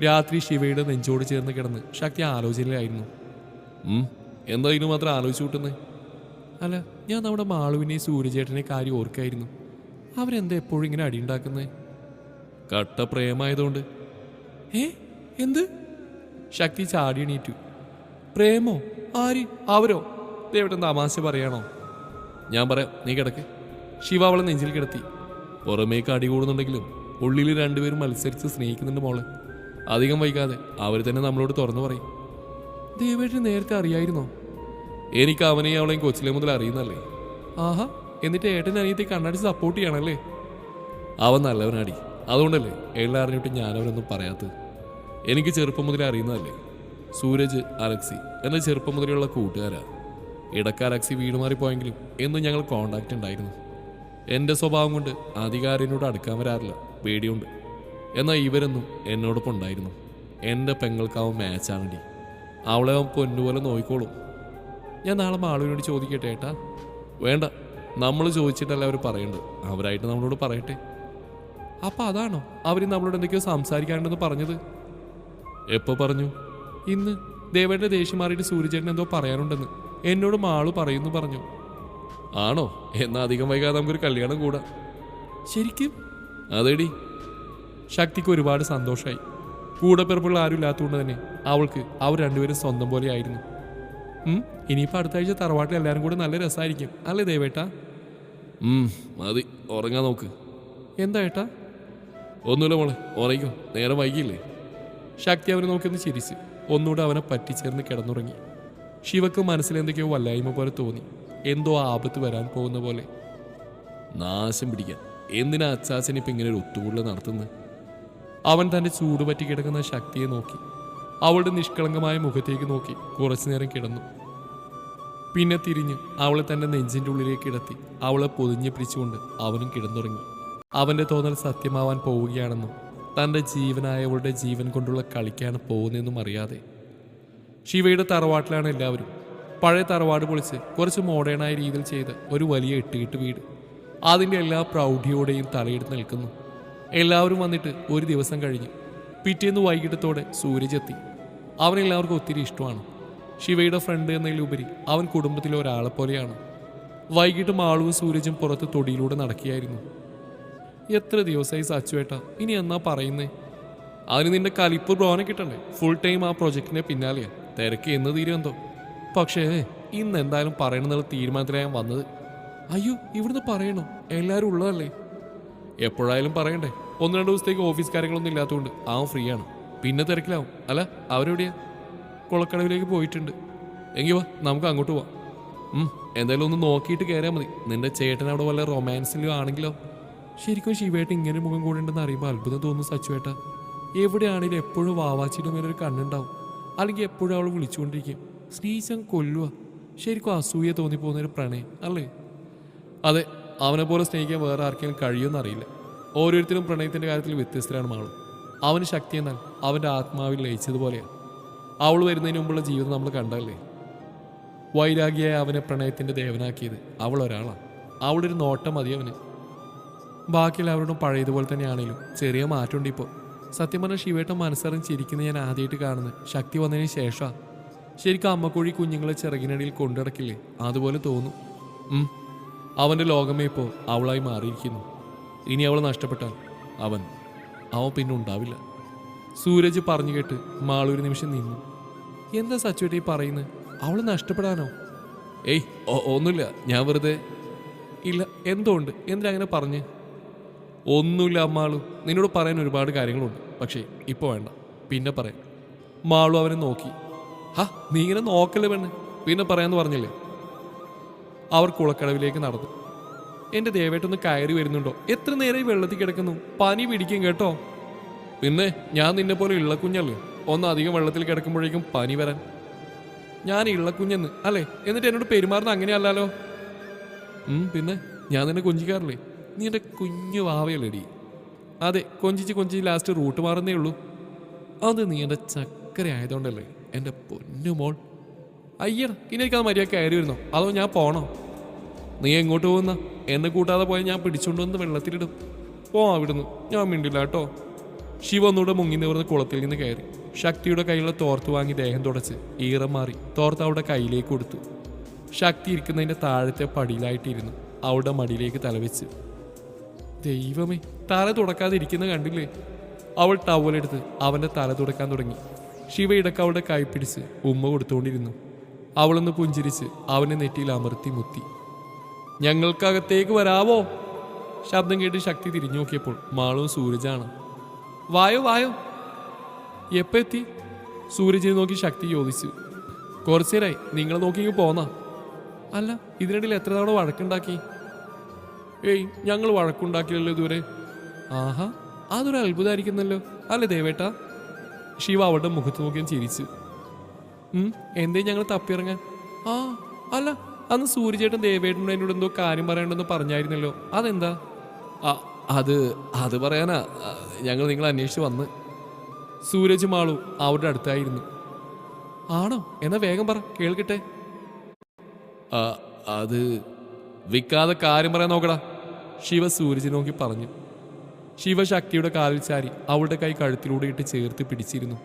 രാത്രി ശിവയുടെ നെഞ്ചോട് ചേർന്ന് കിടന്ന് ശക്തി ആലോചനയിലായിരുന്നു. എന്താ ഇതിന് മാത്രം ആലോചിച്ചു കൂട്ടുന്നത്? അല്ല, ഞാൻ നമ്മുടെ മാളുവിനെയും സൂര്യചേട്ടനെ കാര്യം ഓർക്കായിരുന്നു. അവരെന്താ എപ്പോഴും ഇങ്ങനെ അടിയുണ്ടാക്കുന്നത്? കട്ട പ്രേമായതുകൊണ്ട്. എന്ത്? ശക്തി ചാടി എണീറ്റു. പ്രേമോ? ആര്? അവരോ? ദേവട്ടൻ തമാശ പറയാണോ? ഞാൻ പറയാം, നീ കിടക്ക്. ശിവ അവളെ നെഞ്ചിൽ കിടത്തി. പുറമേക്ക് അടി കൂടുന്നുണ്ടെങ്കിലും ഉള്ളിൽ രണ്ടുപേരും മത്സരിച്ച് സ്നേഹിക്കുന്നുണ്ട് മോളെ. അധികം വൈകാതെ അവർ തന്നെ നമ്മളോട് തുറന്നു പറയും. ദേവേട്ടന് നേരത്തെ അറിയായിരുന്നോ? എനിക്ക് അവനെയും അവളെയും കൊച്ചിലെ മുതൽ അറിയുന്നല്ലേ. ആഹാ, എന്നിട്ട് ഏട്ടൻ അനിയത്തെ കണ്ണടിച്ച് സപ്പോർട്ട് ചെയ്യണല്ലേ? അവൻ നല്ലവനാടി, അതുകൊണ്ടല്ലേ എല്ലാം അറിഞ്ഞിട്ട് ഞാനവനൊന്നും പറയാത്തത്. എനിക്ക് ചെറുപ്പം മുതലേ അറിയുന്നതല്ലേ. സൂരജ്, അലക്സി എന്ന ചെറുപ്പം മുതലുള്ള കൂട്ടുകാരാ. ഇടയ്ക്ക് അലക്സി വീട് മാറിപ്പോയെങ്കിലും എന്നും ഞങ്ങൾ കോണ്ടാക്റ്റ് ഉണ്ടായിരുന്നു. എൻ്റെ സ്വഭാവം കൊണ്ട് അധികാരം എന്നോട് അടുക്കാൻ വരാറില്ല, പേടിയുണ്ട്. എന്നാൽ ഇവരൊന്നും എന്നോടൊപ്പം ഉണ്ടായിരുന്നു. എൻ്റെ പെങ്ങൾക്കാവും മാച്ചാണടി. അവളെ അവൻ പൊന്നുപോലെ നോക്കിക്കോളും. ഞാൻ നാളെ മാളുവിനോട് ചോദിക്കട്ടെ ഏട്ടാ? വേണ്ട, നമ്മൾ ചോദിച്ചിട്ടല്ല അവർ പറയേണ്ടത്, അവരായിട്ട് നമ്മളോട് പറയട്ടെ. അപ്പം അതാണോ അവർ നമ്മളോട് എന്തൊക്കെയോ സംസാരിക്കാനുണ്ടെന്ന് പറഞ്ഞത്? എപ്പോൾ പറഞ്ഞു? ഇന്ന് ദേവേട്ടൻ്റെ ദേഷ്യം മാറിയിട്ട് സൂര്യചേട്ടൻ എന്തോ പറയാനുണ്ടെന്ന് എന്നോട് മാളു പറയുന്നു പറഞ്ഞു. ആണോ? എന്നാൽ അധികം വൈകാതെ നമുക്കൊരു കല്യാണം കൂടാ. ശരിക്കും? അതേടി. ശക്തിക്ക് ഒരുപാട് സന്തോഷമായി. കൂടെ പിറപ്പുള്ള ആരും ഇല്ലാത്തതുകൊണ്ട് തന്നെ അവൾക്ക് അവർ രണ്ടുപേരും സ്വന്തം പോലെ ആയിരുന്നു. ഇനിയിപ്പോൾ അടുത്ത ആഴ്ച തറവാട്ടിൽ എല്ലാവരും കൂടെ നല്ല രസമായിരിക്കും അല്ലേ ദേവേട്ടാ? മതി, ഉറങ്ങാൻ നോക്ക്. എന്താ ഏട്ടാ? ഒന്നുമില്ല മോളെ, ഉറങ്ങിക്കോ, നേരം വൈകിയില്ലേ. ശക്തി അവനെ നോക്കിയൊന്ന് ചിരിച്ച് ഒന്നുകൂടെ അവനെ പറ്റിച്ചേർന്ന് കിടന്നുറങ്ങി. ശിവക്ക് മനസ്സിലെന്തൊക്കെയോ വല്ലായ്മ പോലെ തോന്നി. എന്തോ ആപത്ത് വരാൻ പോകുന്ന പോലെ. നാശം പിടിക്കാൻ എന്തിനാ അച്ചാച്ചൻ ഇപ്പം ഇങ്ങനെ ഒരു ഒത്തുകൂടൽ നടത്തുന്നത്? അവൻ തൻ്റെ ചൂട് പറ്റി കിടക്കുന്ന ശക്തിയെ നോക്കി. അവളുടെ നിഷ്കളങ്കമായ മുഖത്തേക്ക് നോക്കി കുറച്ചു നേരം കിടന്നു. പിന്നെ തിരിഞ്ഞ് അവളെ തൻ്റെ നെഞ്ചിൻ്റെ ഉള്ളിലേക്ക് കിടത്തി അവളെ പൊതിഞ്ഞ് പിടിച്ചുകൊണ്ട് അവനും കിടന്നുറങ്ങി. അവൻ്റെ തോന്നൽ സത്യമാവാൻ പോവുകയാണെന്നും തൻ്റെ ജീവനായവളുടെ ജീവൻ കൊണ്ടുള്ള കളിക്കാണ് പോകുന്നതെന്നും അറിയാതെ. ശിവയുടെ തറവാട്ടിലാണ് എല്ലാവരും. പഴയ തറവാട് പൊളിച്ച് കുറച്ച് മോഡേണായ രീതിയിൽ ചെയ്ത ഒരു വലിയ എട്ടുകെട്ട് വീട്. അതിൻ്റെ എല്ലാ പ്രൗഢിയോടെയും തലയെടുത്ത് നിൽക്കുന്നു. എല്ലാവരും വന്നിട്ട് ഒരു ദിവസം കഴിഞ്ഞു. പിറ്റേന്ന് വൈകിട്ടത്തോടെ സൂരജെത്തി. അവനെല്ലാവർക്കും ഒത്തിരി ഇഷ്ടമാണ്. ശിവയുടെ ഫ്രണ്ട് എന്നതിലുപരി അവൻ കുടുംബത്തിലെ ഒരാളെ പോലെയാണ്. വൈകിട്ട് മാളുവും സൂരജും പുറത്ത് തൊടിയിലൂടെ നടക്കുകയായിരുന്നു. എത്ര ദിവസമായി സച്ചുവേട്ടാ, ഇനി എന്നാ പറയുന്നേ? അതിന് നിന്റെ കലിപ്പ് ബ്രോനെ കിട്ടണ്ടേ? ഫുൾ ടൈം ആ പ്രൊജക്റ്റിനെ പിന്നാലെയാ. തിരക്ക് എന്ന് തീരുമെന്തോ. പക്ഷേ ഇന്ന് എന്തായാലും പറയണമെന്നുള്ള തീരുമാനത്തിലാണ് ഞാൻ വന്നത്. അയ്യോ, ഇവിടുന്ന് പറയണോ? എല്ലാവരും ഉള്ളതല്ലേ. എപ്പോഴായാലും പറയണ്ടേ. 1-2 ദിവസത്തേക്ക് ഓഫീസ് കാര്യങ്ങളൊന്നും ഇല്ലാത്തതുകൊണ്ട് അവൻ ഫ്രീ ആണ്. പിന്നെ തിരക്കിലാവും. അല്ല, അവരെവിടെയാ? കുളക്കടവിലേക്ക് പോയിട്ടുണ്ട്. എങ്കിൽ വാ, നമുക്ക് അങ്ങോട്ട് പോവാം. എന്തായാലും ഒന്ന് നോക്കിയിട്ട് കയറിയാൽ മതി. നിന്റെ ചേട്ടൻ അവിടെ വല്ല റൊമാൻസിലും ആണെങ്കിലോ? ശരിക്കും ശിവേട്ടൻ ഇങ്ങനെ മുഖം കൂടെയുണ്ടെന്ന് അറിയുമ്പോൾ അത്ഭുതം തോന്നുന്നു സച്ചുവേട്ടാ. എവിടെയാണെങ്കിലും എപ്പോഴും വാവാച്ചിയുടെ മേലൊരു കണ്ണുണ്ടാവും. അല്ലെങ്കിൽ എപ്പോഴും അവൾ വിളിച്ചുകൊണ്ടിരിക്കും. സ്നേഹിച്ചാൽ കൊല്ലുക. ശരിക്കും അസൂയ തോന്നിപ്പോകുന്നൊരു പ്രണയം അല്ലേ? അതെ, അവനെ പോലെ സ്നേഹിക്കാൻ വേറെ ആർക്കെങ്കിലും കഴിയുമെന്ന് അറിയില്ല. ഓരോരുത്തരും പ്രണയത്തിൻ്റെ കാര്യത്തിൽ വ്യത്യസ്തരാണ് മാളും. അവന് ശക്തി എന്നാൽ അവൻ്റെ ആത്മാവിൽ ലയിച്ചതുപോലെയാണ്. അവൾ വരുന്നതിന് മുമ്പുള്ള ജീവിതം നമ്മൾ കണ്ടല്ലേ. വൈരാഗിയായ അവനെ പ്രണയത്തിൻ്റെ ദേവനാക്കിയത് അവൾ ഒരാളാണ്. അവളുടെ ഒരു നോട്ടം മതി അവന്. ബാക്കിയെല്ലാവരോടും പഴയതുപോലെ തന്നെയാണെങ്കിലും ചെറിയ മാറ്റമുണ്ട് ഇപ്പോൾ. സത്യം പറഞ്ഞാൽ ശിവേട്ടൻ മനസ്സറിഞ്ഞ് ചിരിക്കുന്നത് ഞാൻ ആദ്യമായിട്ട് കാണുന്നത് ശക്തി വന്നതിന് ശേഷമാണ്. ശരിക്കും അമ്മക്കോഴി കുഞ്ഞുങ്ങളെ ചിറകിനടിയിൽ കൊണ്ടിടക്കില്ലേ, അതുപോലെ തോന്നും. അവൻ്റെ ലോകമേ ഇപ്പോൾ അവളായി മാറിയിരിക്കുന്നു. ഇനി അവൾ നഷ്ടപ്പെട്ടാൽ അവൻ പിന്നെ ഉണ്ടാവില്ല. സൂരജ് പറഞ്ഞു കേട്ട് മാളൊരു നിമിഷം നിന്നു. എന്താ സച്ചുവേട്ടി പറയുന്നത്? അവൾ നഷ്ടപ്പെടാനോ? ഏയ് ഒന്നുമില്ല, ഞാൻ വെറുതെ. ഇല്ല, എന്തോ ഉണ്ട്. എന്തിനാ അങ്ങനെ പറഞ്ഞ്? ഒന്നുമില്ല മാളു, നിന്നോട് പറയാൻ ഒരുപാട് കാര്യങ്ങളുണ്ട്. പക്ഷേ ഇപ്പോൾ വേണ്ട, പിന്നെ പറയാം. മാളു അവനെ നോക്കി. നീ ഇങ്ങനെ നോക്കല്ലേ പെണ്ണ്, പിന്നെ പറയാമെന്ന് പറഞ്ഞില്ലേ? അവർ കുളക്കടവിലേക്ക് നടന്നു. എൻ്റെ ദേവേട്ടൊന്ന് കയറി വരുന്നുണ്ടോ? എത്ര നേരം വെള്ളത്തിൽ കിടക്കുന്നു? പനി പിടിക്കും കേട്ടോ. പിന്നെ ഞാൻ നിന്നെ പോലെ ഇള്ളക്കുഞ്ഞല്ലേ, ഒന്ന് അധികം വെള്ളത്തിൽ കിടക്കുമ്പോഴേക്കും പനി വരാൻ. ഞാൻ ഇള്ളക്കുഞ്ഞെന്ന് അല്ലേ? എന്നിട്ട് എന്നോട് പെരുമാറുന്ന അങ്ങനെയല്ലോ. പിന്നെ ഞാൻ നിന്നെ കൊഞ്ചിക്കാറില്ലേ? നീ എൻ്റെ കുഞ്ഞു വാവയല്ലേടി. അതെ, കൊഞ്ചിച്ച് ലാസ്റ്റ് റൂട്ട് മാറുന്നേ ഉള്ളൂ. അത് നീ എൻ്റെ ചക്കര ആയതുകൊണ്ടല്ലേ എൻ്റെ പൊന്നുമോൾ. അയ്യടാ, ഇനി എനിക്കത് മര്യാദ കയറി വരുന്നോ അതോ ഞാൻ പോണോ? നീ എങ്ങോട്ട് പോകുന്ന? എന്നെ കൂട്ടാതെ പോയാൽ ഞാൻ പിടിച്ചുകൊണ്ട് വന്ന് വെള്ളത്തിലിടും. അവിടുന്ന് ഞാൻ മിണ്ടില്ല കേട്ടോ. ശിവ ഒന്നുകൂടെ മുങ്ങി നിവർന്ന് കുളത്തിൽ നിന്ന് കയറി ശക്തിയുടെ കയ്യിലുള്ള തോർത്ത് വാങ്ങി ദേഹം തുടച്ച് ഈറം മാറി തോർത്ത് അവളുടെ കയ്യിലേക്ക് കൊടുത്തു. ശക്തി ഇരിക്കുന്നതിൻ്റെ താഴത്തെ പടിയിലായിട്ടിരുന്നു. അവളുടെ മടിയിലേക്ക് തലവെച്ച്. ദൈവമേ, തല തുടക്കാതെ ഇരിക്കുന്ന കണ്ടില്ലേ? അവൾ ടവലെടുത്ത് അവൻ്റെ തല തുടക്കാൻ തുടങ്ങി. ശിവ ഇടക്ക് അവളുടെ കൈ പിടിച്ച് ഉമ്മ കൊടുത്തുകൊണ്ടിരുന്നു. അവളൊന്ന് പുഞ്ചിരിച്ച് അവനെ നെറ്റിയിൽ അമർത്തി മുത്തി. ഞങ്ങൾക്കകത്തേക്ക് വരാവോ? ശബ്ദം കേട്ട് ശക്തി തിരിഞ്ഞു നോക്കിയപ്പോൾ മാളവും സൂരജാണ്. വായോ വായോ. എപ്പോൾ എത്തി? സൂരജിനെ നോക്കി ശക്തി ചോദിച്ചു. കുറച്ചു നേരമായി. നിങ്ങളെ നോക്കി പോന്നാ? അല്ല, ഇതിനിടയിൽ എത്ര തവണ വഴക്കുണ്ടാക്കി? ഏയ്, ഞങ്ങൾ വഴക്കുണ്ടാക്കിയല്ലോ ഇതുവരെ. ആഹാ, അതൊരു അത്ഭുതമായിരിക്കുന്നല്ലോ അല്ലേ ദേവേട്ടാ? ശിവ അവളുടെ മുഖത്ത് നോക്കിയാൽ ചിരിച്ചു. എന്തേ ഞങ്ങൾ തപ്പിയിറങ്ങാൻ? ആ അല്ല, അന്ന് സൂര്യചേട്ടൻ ദേവേട്ടനോട് എന്നോട് എന്തോ കാര്യം പറയണ്ടെന്ന് പറഞ്ഞായിരുന്നല്ലോ, അതെന്താ? അത് പറയാനാ ഞങ്ങൾ നിങ്ങളെ അന്വേഷിച്ച് വന്ന്. സൂരജ് മാളു അവരുടെ അടുത്തായിരുന്നു. ആണോ? എന്നാ വേഗം പറ, കേൾക്കട്ടെ. അത് വിൽക്കാതെ കാര്യം പറയാൻ നോക്കടാ, ശിവ സൂരജിനെ നോക്കി പറഞ്ഞു. ശിവ ശക്തിയുടെ കാലിൽ ചാരി അവളുടെ കൈ കഴുത്തിലൂടെ ഇട്ട് ചേർത്ത് പിടിച്ചിരുന്നു.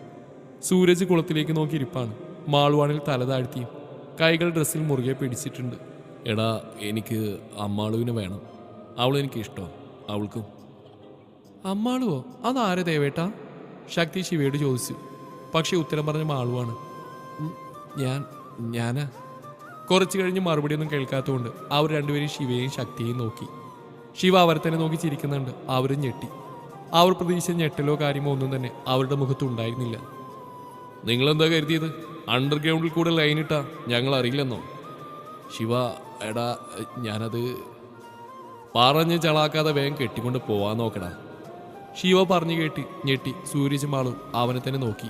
സൂരജ് കുളത്തിലേക്ക് നോക്കി ഇരിപ്പാണ്. മാളുവാണിൽ തല താഴ്ത്തിയും കൈകൾ ഡ്രസ്സിൽ മുറുകെ പിടിച്ചിട്ടുണ്ട്. എടാ, എനിക്ക് അമ്മാളുവിനെ വേണം. അവളെനിക്ക് ഇഷ്ടമാണ്. അവൾക്കും. അമ്മാളുവോ? അതാരെ ദേവേട്ടാ? ശക്തി ശിവയോട് ചോദിച്ചു. പക്ഷെ ഉത്തരം പറഞ്ഞ മാളുവാണ്. ഞാനാ. കുറച്ചു കഴിഞ്ഞ് മറുപടിയൊന്നും കേൾക്കാത്തതുകൊണ്ട് അവർ രണ്ടുപേരും ശിവയെയും ശക്തിയെയും നോക്കി. ശിവ അവരെ തന്നെ നോക്കി ചിരിക്കുന്നുണ്ട്. അവരും ഞെട്ടി. അവർ പ്രതീക്ഷിച്ച ഞെട്ടലോ കാര്യമോ ഒന്നും തന്നെ അവരുടെ മുഖത്തുണ്ടായിരുന്നില്ല. നിങ്ങളെന്താ കരുതിയത്? അണ്ടർഗ്രൗണ്ടിൽ കൂടെ ലൈനിട്ടാ ഞങ്ങൾ അറിയില്ലെന്നോ? ശിവ, എടാ, ഞാനത് പറഞ്ഞ് ചളാക്കാതെ വേഗം കെട്ടിക്കൊണ്ട് പോവാൻ നോക്കടാ. ശിവ പറഞ്ഞു കേട്ടി ഞെട്ടി സൂരജ് മാളും അവനെ തന്നെ നോക്കി.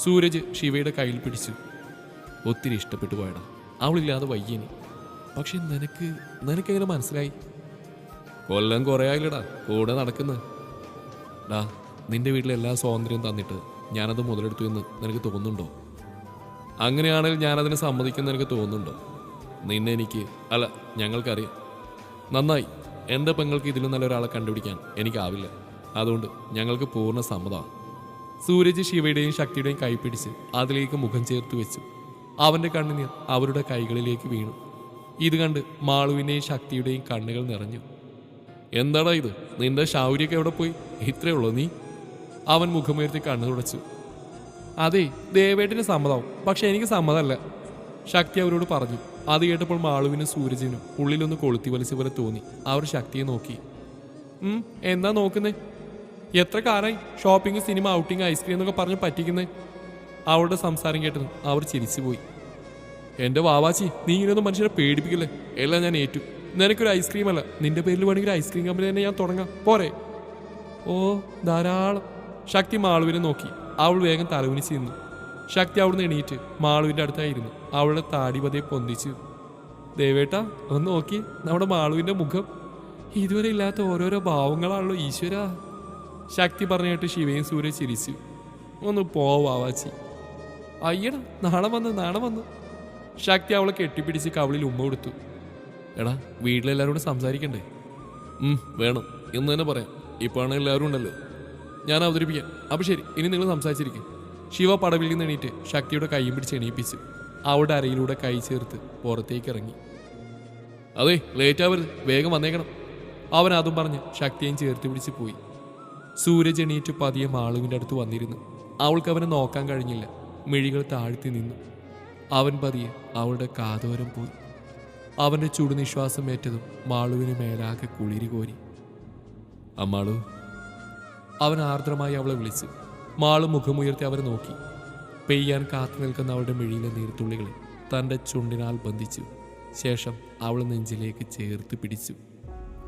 സൂരജ് ശിവയുടെ കയ്യിൽ പിടിച്ചു. ഒത്തിരി ഇഷ്ടപ്പെട്ടു പോയടാ, അവളില്ലാതെ വയ്യനി. പക്ഷെ നിനക്കെങ്ങനെ മനസ്സിലായി? കൊല്ലം കുറേ ആയില്ലടാ കൂടെ നടക്കുന്നത്. ഡാ, നിന്റെ വീട്ടിലെല്ലാ സ്വാതന്ത്ര്യം തന്നിട്ട് ഞാനത് മുതലെടുത്തു എന്ന് നിനക്ക് തോന്നുന്നുണ്ടോ? അങ്ങനെയാണെങ്കിൽ ഞാനതിനെ സമ്മതിക്കുന്ന നിനക്ക് തോന്നുന്നുണ്ടോ? നിന്നെ എനിക്ക് അല്ല, ഞങ്ങൾക്കറിയാം. നന്നായി. എൻ്റെ പെങ്ങൾക്ക് ഇതിലും നല്ലൊരാളെ കണ്ടുപിടിക്കാൻ എനിക്കാവില്ല. അതുകൊണ്ട് ഞങ്ങൾക്ക് പൂർണ്ണ സമ്മതമാണ്. സൂരജ് ശിവയുടെയും ശക്തിയുടെയും കൈ പിടിച്ച് അതിലേക്ക് മുഖം ചേർത്ത് വെച്ചു. അവൻ്റെ കണ്ണുനീർ അവരുടെ കൈകളിലേക്ക് വീണു. ഇത് കണ്ട് മാളുവിൻ്റെയും ശക്തിയുടെയും കണ്ണുകൾ നിറഞ്ഞു. എന്താടാ ഇത്? നിന്റെ ശൗര്യൊക്കെ എവിടെ പോയി? ഇത്രയേ ഉള്ളൂ നീ? അവൻ മുഖമുയർത്തി കണ്ണു തുടച്ചു. അതെ, ദേവേട്ടിന് സമ്മതമാവും, പക്ഷെ എനിക്ക് സമ്മതമല്ല, ശക്തി അവരോട് പറഞ്ഞു. അത് കേട്ടപ്പോൾ മാളുവിനും സൂരജിനും ഉള്ളിലൊന്ന് കൊളുത്തി വലിച്ച പോലെ തോന്നി. അവർ ശക്തിയെ നോക്കി. എന്നാ നോക്കുന്നേ? എത്ര കാലമായി ഷോപ്പിംഗ്, സിനിമ, ഔട്ടിങ്, ഐസ്ക്രീം എന്നൊക്കെ പറഞ്ഞ് പറ്റിക്കുന്നേ? അവളുടെ സംസാരം കേട്ടതും അവർ ചിരിച്ചുപോയി. എൻ്റെ വാവാച്ചി, നീ ഇങ്ങനെയൊന്നും മനുഷ്യരെ പേടിപ്പിക്കില്ലേ? എല്ലാം ഞാൻ ഏറ്റു. നിനക്കൊരു ഐസ്ക്രീം അല്ല, നിന്റെ പേരിൽ വേണമെങ്കിൽ ഐസ്ക്രീം കമ്പനി തന്നെ ഞാൻ തുടങ്ങാം, പോരെ? ഓ, ധാരാളം. ശക്തി മാളുവിനെ നോക്കി. അവൾ വേഗം തലകുനിച്ച് നിന്നു. ശക്തി അവിടുന്ന് എണീറ്റ് മാളുവിൻ്റെ അടുത്തായിരുന്നു. അവളുടെ താടി പതിയെ പൊന്തിച്ചു. ദേവേട്ടാ, ഒന്ന് നോക്കി നമ്മുടെ മാളുവിൻ്റെ മുഖം. ഇതുവരെ ഇല്ലാത്ത ഓരോരോ ഭാവങ്ങളാണല്ലോ ഈശ്വര. ശക്തി പറഞ്ഞു കേട്ട് ശിവയും സൂര്യ ചിരിച്ചു. ഒന്ന് പോവാച്ചി. അയ്യടാ, നാളെ വന്ന്. ശക്തി അവളെ കെട്ടിപ്പിടിച്ച് കവളിൽ ഉമ്മ കൊടുത്തു. എടാ, വീട്ടിലെല്ലാവരോടും സംസാരിക്കണ്ടേ? വേണം, ഇന്ന് തന്നെ പറയാം. ഇപ്പോഴാണ് എല്ലാവരും ഉണ്ടല്ലോ, ഞാൻ അവതരിപ്പിക്കാം. അപ്പം ശരി, ഇനി നിങ്ങൾ സംസാരിച്ചിരിക്കും. ശിവ പടവിൽ നിന്ന് എണീറ്റ് ശക്തിയുടെ കൈയും പിടിച്ച് എണീപ്പിച്ചു. അവളുടെ അരയിലൂടെ കൈ ചേർത്ത് പുറത്തേക്ക് ഇറങ്ങി. അതെ, ലേറ്റ് ആവരുത്, വേഗം വന്നേക്കണം. അവൻ അതും പറഞ്ഞ് ശക്തിയും ചേർത്ത് പിടിച്ച് പോയി. സൂരജ് എണീറ്റ് പതിയെ മാളുവിൻ്റെ അടുത്ത് വന്നിരുന്നു. അവൾക്ക് അവനെ നോക്കാൻ കഴിഞ്ഞില്ല. മിഴികൾ താഴ്ത്തി നിന്നു. അവൻ പതിയെ അവളുടെ കാതോരം പോയി. അവൻ്റെ ചുടുനിശ്വാസം ഏറ്റതും മാളുവിന് മേലാകെ കുളിരി കോരി. അമ്മാളു, അവൻ ആർദ്രമായി അവളെ വിളിച്ചു. മാളു മുഖമുയർത്തി അവരെ നോക്കി. പെയ്യാൻ കാത്തു നിൽക്കുന്ന അവളുടെ മിഴിയിലെ നീർത്തുള്ളികളെ തൻ്റെ ചുണ്ടിനാൽ ബന്ധിച്ചു. ശേഷം അവൾ നെഞ്ചിലേക്ക് ചേർത്ത് പിടിച്ചു.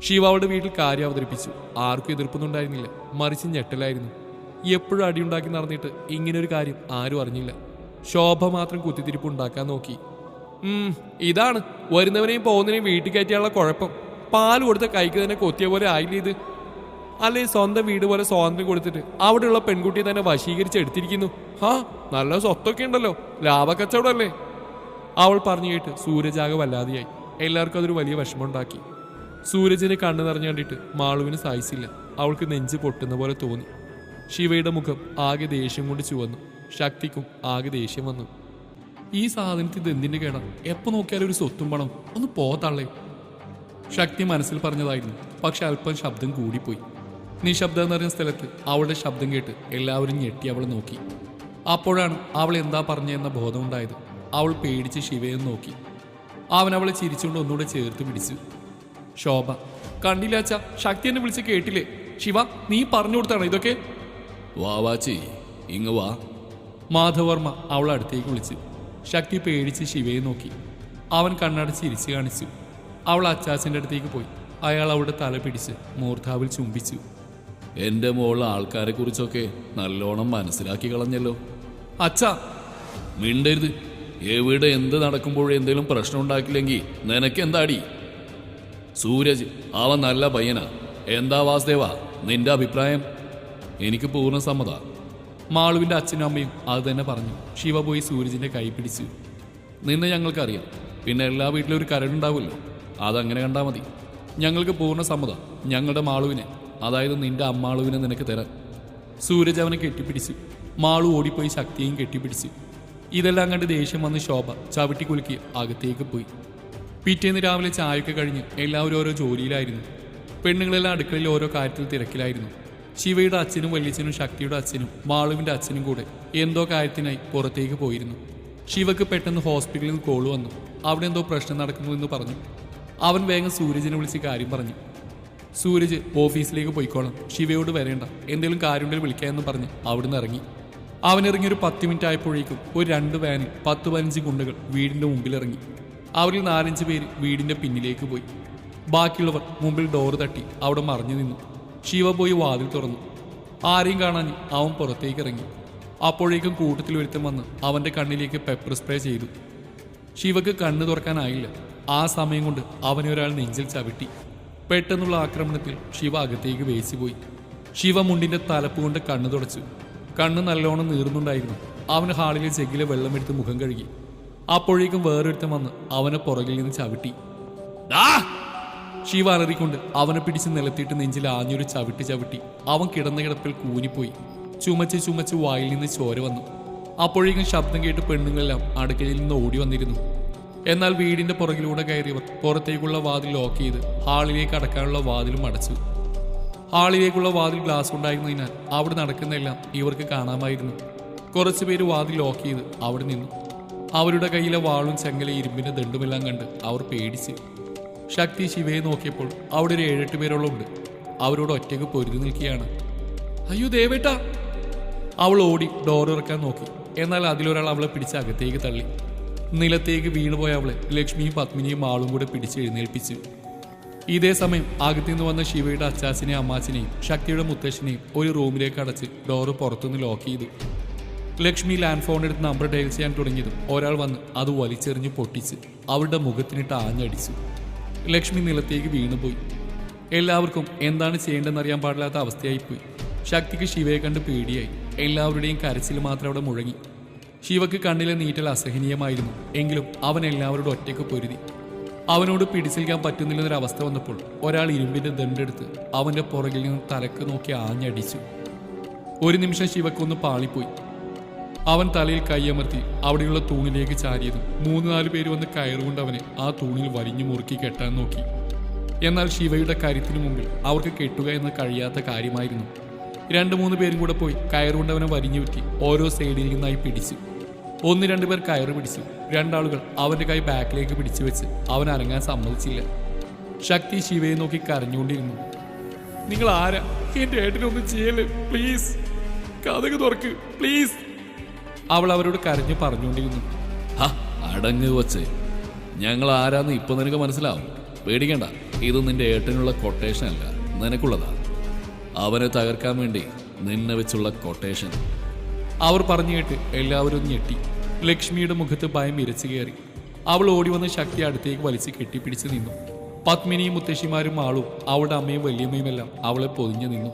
ശിവ അവളുടെ വീട്ടിൽ കാര്യം അവതരിപ്പിച്ചു. ആർക്കും എതിർപ്പൊന്നുണ്ടായിരുന്നില്ല, മറിച്ച് ഞെട്ടലായിരുന്നു. എപ്പോഴും അടിയുണ്ടാക്കി നടന്നിട്ട് ഇങ്ങനൊരു കാര്യം ആരും അറിഞ്ഞില്ല. ശോഭ മാത്രം കുത്തിത്തിരിപ്പ് ഉണ്ടാക്കാൻ നോക്കി. ഇതാണ് വരുന്നവനെയും പോകുന്നതിനെയും വീട്ടിൽ കയറ്റിയുള്ള കുഴപ്പം. പാൽ കൊടുത്ത കൈക്ക് തന്നെ കൊത്തിയ പോലെ ആയില്ല ഇത്. അല്ലെ, സ്വന്തം വീട് പോലെ സ്വാതന്ത്ര്യം കൊടുത്തിട്ട് അവിടെയുള്ള പെൺകുട്ടിയെ തന്നെ വശീകരിച്ച് എടുത്തിരിക്കുന്നു. നല്ല സ്വത്തൊക്കെ ഉണ്ടല്ലോ, ലാഭക്കച്ചവടമല്ലേ? അവൾ പറഞ്ഞു കേട്ട് സൂരജാകെ വല്ലാതെയായി. എല്ലാവർക്കും അതൊരു വലിയ വിഷമമുണ്ടാക്കി. സൂരജിനെ കണ്ണു നിറഞ്ഞു കണ്ടിട്ട് മാളുവിന് സായിച്ചില്ല. അവൾക്ക് നെഞ്ച് പൊട്ടുന്ന പോലെ തോന്നി. ശിവയുടെ മുഖം ആകെ ദേഷ്യം കൊണ്ട് ചുവന്നു. ശക്തിക്കും ആകെ ദേഷ്യം വന്നു. ഈ സാധനത്തിൽ ഇത് എന്തിന്റെ കേടാ? എപ്പോൾ നോക്കിയാലും ഒരു സ്വത്തും പണം. ഒന്ന് പോത്തള്ളേ. ശക്തി മനസ്സിൽ പറഞ്ഞതായിരുന്നു. പക്ഷെ അല്പം ശബ്ദം കൂടിപ്പോയി. നിശബ്ദം എന്നറിഞ്ഞ സ്ഥലത്ത് അവളുടെ ശബ്ദം കേട്ട് എല്ലാവരും ഞെട്ടി അവളെ നോക്കി. അപ്പോഴാണ് അവൾ എന്താ പറഞ്ഞതെന്ന ബോധമുണ്ടായത്. അവൾ പേടിച്ച് ശിവയെ നോക്കി. അവൻ അവളെ ചിരിച്ചുകൊണ്ട് ഒന്നുകൂടെ ചേർത്ത് പിടിച്ചു. ശോഭ, കണ്ടില്ല അച്ഛാ, ശക്തി എന്നെ വിളിച്ച് കേട്ടില്ലേ? ശിവ, നീ പറഞ്ഞു കൊടുത്താണോ ഇതൊക്കെ? വാവാച്ചി, ഇങ്ങ് വാ. മാധവർമ്മ അവൾ അടുത്തേക്ക് വിളിച്ചു. ശക്തി പേടിച്ച് ശിവയെ നോക്കി. അവൻ കണ്ണടച്ച് ചിരിച്ചു കാണിച്ചു. അവൾ അച്ചാച്ചൻ്റെ അടുത്തേക്ക് പോയി. അയാൾ അവളുടെ തല പിടിച്ച് മൂർധാവിൽ ചുംബിച്ചു. എൻ്റെ മോൾ ആൾക്കാരെ കുറിച്ചൊക്കെ നല്ലോണം മനസ്സിലാക്കി കളഞ്ഞല്ലോ. അച്ഛാ, മിണ്ടരുത്. എവിടെ എന്ത് നടക്കുമ്പോഴും എന്തെങ്കിലും പ്രശ്നം ഉണ്ടാക്കില്ലെങ്കിൽ നിനക്ക് എന്താടി? സൂരജ് അവൻ നല്ല പയ്യനാ. എന്താ വാസുദേവ നിന്റെ അഭിപ്രായം? എനിക്ക് പൂർണ്ണ സമ്മത. മാളുവിൻ്റെ അച്ഛനും അമ്മയും അത് തന്നെ പറഞ്ഞു. ശിവ പോയി സൂരജിൻ്റെ കൈ പിടിച്ചു. നിന്നെ ഞങ്ങൾക്കറിയാം. പിന്നെ എല്ലാ വീട്ടിലും ഒരു കരടുണ്ടാവുമല്ലോ, അതങ്ങനെ കണ്ടാൽ മതി. ഞങ്ങൾക്ക് പൂർണ്ണ സമ്മത. ഞങ്ങളുടെ മാളുവിനെ, അതായത് നിന്റെ അമ്മാളുവിനെ നിനക്ക് തരാം. സൂരജ് അവനെ കെട്ടിപ്പിടിച്ചു. മാളു ഓടിപ്പോയി ശക്തിയെയും കെട്ടിപ്പിടിച്ചു. ഇതെല്ലാം കണ്ട് ദേഷ്യം വന്ന് ശോഭ ചവിട്ടി കുലുക്കി അകത്തേക്ക് പോയി. പിറ്റേന്ന് രാവിലെ ചായയൊക്കെ കഴിഞ്ഞ് എല്ലാവരും ഓരോ ജോലിയിലായിരുന്നു. പെണ്ണുങ്ങളെല്ലാം അടുക്കളയിൽ ഓരോ കാര്യത്തിൽ തിരക്കിലായിരുന്നു. ശിവയുടെ അച്ഛനും വല്യച്ഛനും ശക്തിയുടെ അച്ഛനും മാളുവിൻ്റെ അച്ഛനും കൂടെ എന്തോ കാര്യത്തിനായി പുറത്തേക്ക് പോയിരുന്നു. ശിവക്ക് പെട്ടെന്ന് ഹോസ്പിറ്റലിൽ നിന്ന് കോള് വന്നു. അവിടെ എന്തോ പ്രശ്നം നടക്കുന്നു എന്ന് പറഞ്ഞു. അവൻ വേഗം സൂരജിനെ വിളിച്ച് കാര്യം പറഞ്ഞു. സൂരജ് ഓഫീസിലേക്ക് പോയിക്കോളാം, ശിവയോട് വരേണ്ട, എന്തെങ്കിലും കാര്യമുണ്ടെങ്കിൽ വിളിക്കാമെന്ന് പറഞ്ഞ് അവിടുന്ന് ഇറങ്ങി. അവനിറങ്ങി ഒരു 10 മിനിറ്റ് ആയപ്പോഴേക്കും ഒരു 2 വാനിൽ 10-15 ഗുണ്ടകൾ വീടിൻ്റെ മുമ്പിലിറങ്ങി. അവരിൽ 4-5 പേര് വീടിൻ്റെ പിന്നിലേക്ക് പോയി. ബാക്കിയുള്ളവർ മുമ്പിൽ ഡോറ് തട്ടി അവിടെ മറിഞ്ഞു നിന്നു. ശിവ പോയി വാതിൽ തുറന്നു. ആരെയും കാണാൻ അവൻ പുറത്തേക്ക് ഇറങ്ങി. അപ്പോഴേക്കും കൂട്ടത്തിൽ ഒരുത്തം വന്ന് അവൻ്റെ കണ്ണിലേക്ക് പെപ്പർ സ്പ്രേ ചെയ്തു. ശിവക്ക് കണ്ണ് തുറക്കാനായില്ല. ആ സമയം കൊണ്ട് അവനെ ഒരാൾ നെഞ്ചിൽ ചവിട്ടി. പെട്ടെന്നുള്ള ആക്രമണത്തിൽ ശിവ അകത്തേക്ക് വേച്ചുപോയി. ശിവ മുണ്ടിൻ്റെ തലപ്പ് കൊണ്ട് കണ്ണ് തുടച്ചു. കണ്ണ് നല്ലോണം നീർന്നുണ്ടായിരുന്നു. അവന് ഹാളിലെ ജഗ്ഗിലെ വെള്ളമെടുത്ത് മുഖം കഴുകി. അപ്പോഴേക്കും വേറൊരുത്തം വന്ന് അവനെ പുറകിൽ നിന്ന് ചവിട്ടി. ശിവ അലറിക്കൊണ്ട് അവനെ പിടിച്ച് നിലത്തിയിട്ട് നെഞ്ചിൽ ആഞ്ഞൊരു ചവിട്ടി അവൻ കിടന്ന കിടപ്പിൽ കൂനിപ്പോയി. ചുമച്ച് വായിൽ നിന്ന് ചോര വന്നു. അപ്പോഴേക്കും ശബ്ദം കേട്ട് പെണ്ണുങ്ങളെല്ലാം അടുക്കളയിൽ നിന്ന് ഓടി വന്നിരുന്നു. എന്നാൽ വീടിന്റെ പുറകിലൂടെ കയറിയവർ പുറത്തേക്കുള്ള വാതിൽ ലോക്ക് ചെയ്ത് ഹാളിലേക്ക് അടക്കാനുള്ള വാതിലും അടച്ചു. ഹാളിലേക്കുള്ള വാതിൽ ഗ്ലാസ് ഉണ്ടായിരുന്നതിനാൽ അവിടെ നടക്കുന്നതെല്ലാം ഇവർക്ക് കാണാമായിരുന്നു. കുറച്ചുപേര് വാതിൽ ലോക്ക് ചെയ്ത് അവിടെ നിന്നു. അവരുടെ കയ്യിലെ വാളും ചെങ്ങല ഇരുമ്പിന്റെ ദണ്ടുമെല്ലാം കണ്ട് അവർ പേടിച്ച്. ശക്തി ശിവയെ നോക്കിയപ്പോൾ അവിടെ ഒരു 7-8 പേരോളം ഉണ്ട്. അവരോട് ഒറ്റയ്ക്ക് പൊരുതി നിൽക്കുകയാണ്. അയ്യോ ദേവേട്ടാ! അവൾ ഓടി ഡോർ ഇറക്കാൻ നോക്കി. എന്നാൽ അതിലൊരാൾ അവളെ പിടിച്ച് അകത്തേക്ക് തള്ളി. നിലത്തേക്ക് വീണുപോയ അവളെ ലക്ഷ്മിയും പത്മിനിയും ആളും കൂടെ പിടിച്ച് എഴുന്നേൽപ്പിച്ചു. ഇതേ സമയം അകത്തുനിന്ന് വന്ന ശിവയുടെ അച്ചാച്ചനെയും അമ്മാച്ചനെയും ശക്തിയുടെ മുത്തശ്ശനെയും ഒരു റൂമിലേക്ക് അടച്ച് ഡോറ് പുറത്തുനിന്ന് ലോക്ക് ചെയ്തു. ലക്ഷ്മി ലാൻഡ് ഫോൺ എടുത്ത് നമ്പർ ഡയൽ ചെയ്യാൻ തുടങ്ങിയതും ഒരാൾ വന്ന് അത് വലിച്ചെറിഞ്ഞ് പൊട്ടിച്ച് അവളുടെ മുഖത്തിനിട്ട് ആഞ്ഞടിച്ചു. ലക്ഷ്മി നിലത്തേക്ക് വീണുപോയി. എല്ലാവർക്കും എന്താണ് ചെയ്യേണ്ടതെന്നറിയാൻ പാടില്ലാത്ത അവസ്ഥയായിപ്പോയി. ശക്തിക്ക് ശിവയെ കണ്ട് പേടിയായി. എല്ലാവരുടെയും കരച്ചിൽ മാത്രം അവിടെ മുഴങ്ങി. ശിവക്ക് കണ്ണിലെ നീറ്റൽ അസഹനീയമായിരുന്നു. എങ്കിലും അവൻ എല്ലാവരോടും ഒറ്റയ്ക്ക് പൊരുതി. അവനോട് പിടിച്ചിരിക്കാൻ പറ്റുന്നില്ലെന്നൊരവസ്ഥ വന്നപ്പോൾ ഒരാൾ ഇരുമ്പിന്റെ ദണ്ടെടുത്ത് അവന്റെ പുറകിൽ നിന്ന് തലക്ക് നോക്കി ആഞ്ഞടിച്ചു. ഒരു നിമിഷം ശിവക്കൊന്ന് പാളിപ്പോയി. അവൻ തലയിൽ കൈയമർത്തി അവിടെയുള്ള തൂണിലേക്ക് ചാരിയതും 3-4 പേര് വന്ന് കയറുകൊണ്ട് അവനെ ആ തൂണിൽ വലിഞ്ഞു മുറുക്കി കെട്ടാൻ നോക്കി. എന്നാൽ ശിവയുടെ കരുത്തിനു മുമ്പിൽ അവർക്ക് കെട്ടുക എന്ന് കഴിയാത്ത കാര്യമായിരുന്നു. 2-3 പേരും കൂടെ പോയി കയറുകൊണ്ട് അവനെ വലിഞ്ഞു വെട്ടി ഓരോ സൈഡിൽ നിന്നായി പിടിച്ചു. 1-2 പേർ കയറ് പിടിച്ചു. 2 ആളുകൾ അവന്റെ കൈ ബാക്കിലേക്ക് പിടിച്ചു വെച്ച് അവൻ അനങ്ങാൻ സമ്മതിച്ചില്ല. ശക്തി ശിവയെ നോക്കി കരഞ്ഞുകൊണ്ടിരുന്നു. നിങ്ങൾ ആരാ? എന്റെ ഏട്ടനൊന്നും ചെയ്യല്ലേ പ്ലീസ്, കഥക് തുറക്ക് പ്ലീസ്. അവൾ അവരോട് കരഞ്ഞു പറഞ്ഞുകൊണ്ടിരുന്നു. അടങ്ങ് വച്ച്, ഞങ്ങൾ ആരാന്ന് ഇപ്പൊ നിനക്ക് മനസ്സിലാവും. പേടിക്കണ്ട, ഇത് നിന്റെ ഏട്ടനുള്ള കൊട്ടേഷൻ അല്ല, നിനക്കുള്ളതാ. അവനെ തകർക്കാൻ വേണ്ടി നിന്നെ വെച്ചുള്ള കൊട്ടേഷൻ. അവർ പറഞ്ഞു കേട്ട് എല്ലാവരും ഞെട്ടി. ലക്ഷ്മിയുടെ മുഖത്ത് ഭയം ഇരച്ചു കയറി. അവൾ ഓടി വന്ന് ശക്തി അടുത്തേക്ക് വലിച്ച് കെട്ടിപ്പിടിച്ച് നിന്നു. പത്മിനിയും മുത്തശ്ശിമാരും ആളും അവളുടെ അമ്മയും വല്യമ്മയും എല്ലാം അവളെ പൊതിഞ്ഞു നിന്നു.